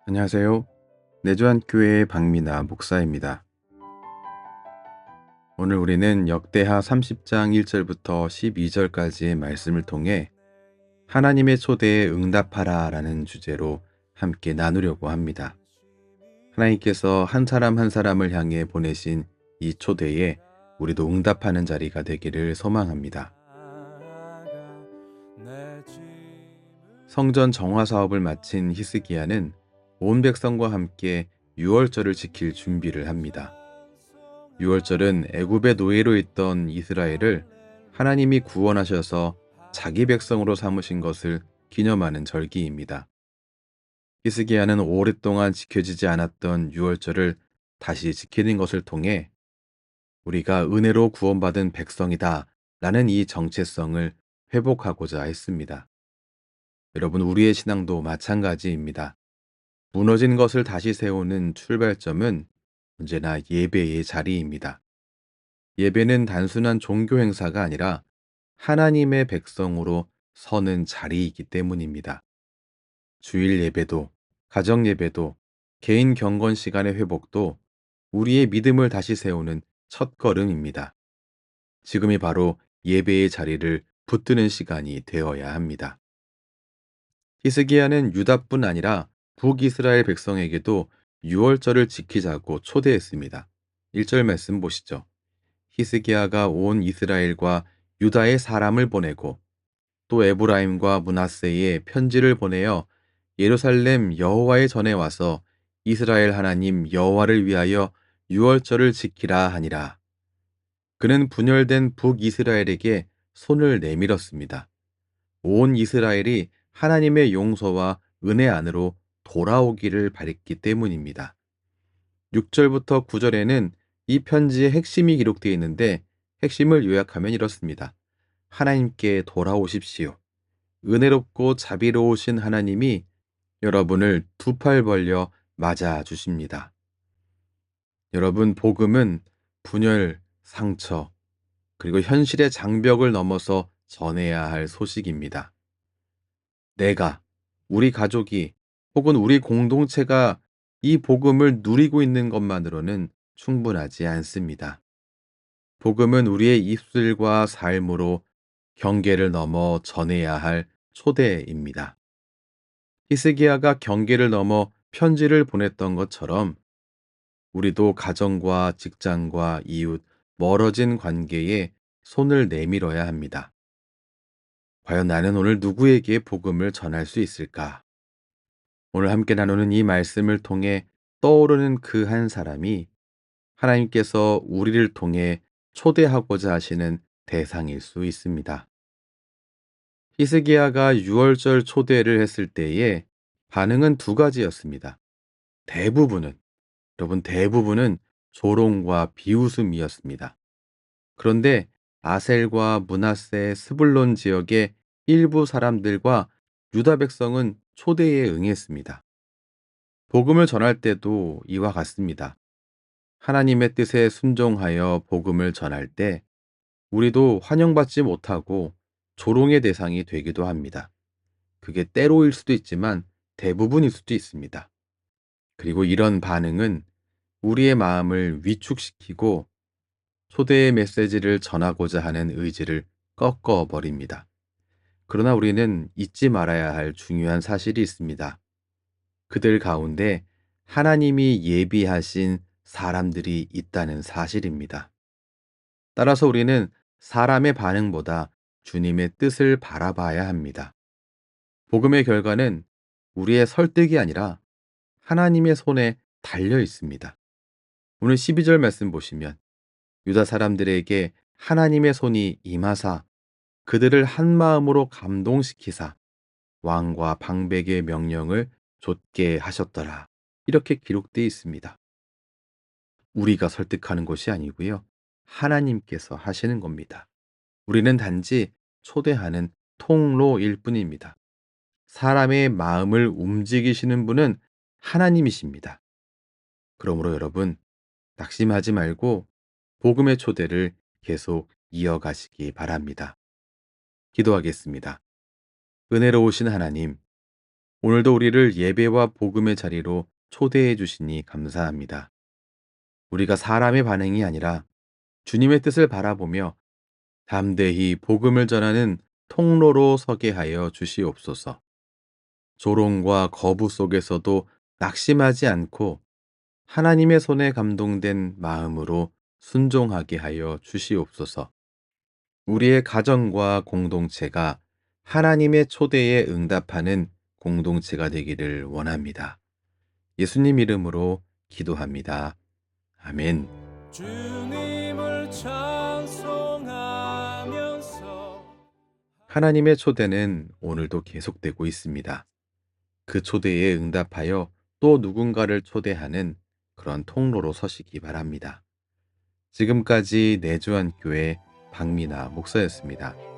안녕하세요. 내주한교회의 박미나 목사입니다. 오늘 우리는 역대하 30장 1절부터 12절까지의 말씀을 통해 하나님의 초대에 응답하라 라는 주제로 함께 나누려고 합니다. 하나님께서 한 사람 한 사람을 향해 보내신 이 초대에 우리도 응답하는 자리가 되기를 소망합니다. 성전 정화 사업을 마친 히스기야는 온 백성과 함께 유월절을 지킬 준비를 합니다. 유월절은 애굽의 노예로 있던 이스라엘을 하나님이 구원하셔서 자기 백성으로 삼으신 것을 기념하는 절기입니다. 히스기야는 오랫동안 지켜지지 않았던 유월절을 다시 지키는 것을 통해 우리가 은혜로 구원받은 백성이다 라는 이 정체성을 회복하고자 했습니다. 여러분, 우리의 신앙도 마찬가지입니다. 무너진 것을 다시 세우는 출발점은 언제나 예배의 자리입니다. 예배는 단순한 종교 행사가 아니라 하나님의 백성으로 서는 자리이기 때문입니다. 주일 예배도, 가정 예배도, 개인 경건 시간의 회복도 우리의 믿음을 다시 세우는 첫걸음입니다. 지금이 바로 예배의 자리를 붙드는 시간이 되어야 합니다. 히스기야는 유다뿐 아니라 북이스라엘 백성에게도 유월절을 지키자고 초대했습니다. 1절 말씀 보시죠. 히스기야가 온 이스라엘과 유다의 사람을 보내고 또 에브라임과 므낫세에 편지를 보내어 예루살렘 여호와의 전에 와서 이스라엘 하나님 여호와를 위하여 유월절을 지키라 하니라. 그는 분열된 북이스라엘에게 손을 내밀었습니다. 온 이스라엘이 하나님의 용서와 은혜 안으로 돌아오기를 바랬기 때문입니다. 6절부터 9절에는 이 편지의 핵심이 기록되어 있는데 핵심을 요약하면 이렇습니다. 하나님께 돌아오십시오. 은혜롭고 자비로우신 하나님이 여러분을 두 팔 벌려 맞아 주십니다. 여러분, 복음은 분열, 상처, 그리고 현실의 장벽을 넘어서 전해야 할 소식입니다. 내가, 우리 가족이 혹은 우리 공동체가 이 복음을 누리고 있는 것만으로는 충분하지 않습니다. 복음은 우리의 입술과 삶으로 경계를 넘어 전해야 할 초대입니다. 히스기야가 경계를 넘어 편지를 보냈던 것처럼 우리도 가정과 직장과 이웃, 멀어진 관계에 손을 내밀어야 합니다. 과연 나는 오늘 누구에게 복음을 전할 수 있을까? 오늘 함께 나누는 이 말씀을 통해 떠오르는 그 한 사람이 하나님께서 우리를 통해 초대하고자 하시는 대상일 수 있습니다. 히스기야가 유월절 초대를 했을 때에 반응은 두 가지였습니다. 대부분은, 여러분 대부분은 조롱과 비웃음이었습니다. 그런데 아셀과 므낫세, 스불론 지역의 일부 사람들과 유다 백성은 초대에 응했습니다. 복음을 전할 때도 이와 같습니다. 하나님의 뜻에 순종하여 복음을 전할 때 우리도 환영받지 못하고 조롱의 대상이 되기도 합니다. 그게 때로일 수도 있지만 대부분일 수도 있습니다. 그리고 이런 반응은 우리의 마음을 위축시키고 초대의 메시지를 전하고자 하는 의지를 꺾어버립니다. 그러나 우리는 잊지 말아야 할 중요한 사실이 있습니다. 그들 가운데 하나님이 예비하신 사람들이 있다는 사실입니다. 따라서 우리는 사람의 반응보다 주님의 뜻을 바라봐야 합니다. 복음의 결과는 우리의 설득이 아니라 하나님의 손에 달려 있습니다. 오늘 12절 말씀 보시면 유다 사람들에게 하나님의 손이 임하사 그들을 한 마음으로 감동시키사 왕과 방백의 명령을 좇게 하셨더라. 이렇게 기록되어 있습니다. 우리가 설득하는 것이 아니고요. 하나님께서 하시는 겁니다. 우리는 단지 초대하는 통로일 뿐입니다. 사람의 마음을 움직이시는 분은 하나님이십니다. 그러므로 여러분, 낙심하지 말고 복음의 초대를 계속 이어가시기 바랍니다. 기도하겠습니다. 은혜로우신 하나님, 오늘도 우리를 예배와 복음의 자리로 초대해 주시니 감사합니다. 우리가 사람의 반응이 아니라 주님의 뜻을 바라보며 담대히 복음을 전하는 통로로 서게 하여 주시옵소서. 조롱과 거부 속에서도 낙심하지 않고 하나님의 손에 감동된 마음으로 순종하게 하여 주시옵소서. 우리의 가정과 공동체가 하나님의 초대에 응답하는 공동체가 되기를 원합니다. 예수님 이름으로 기도합니다. 아멘. 주님을 찬송하면서 하나님의 초대는 오늘도 계속되고 있습니다. 그 초대에 응답하여 또 누군가를 초대하는 그런 통로로 서시기 바랍니다. 지금까지 내주한 교회 박미나 목사였습니다.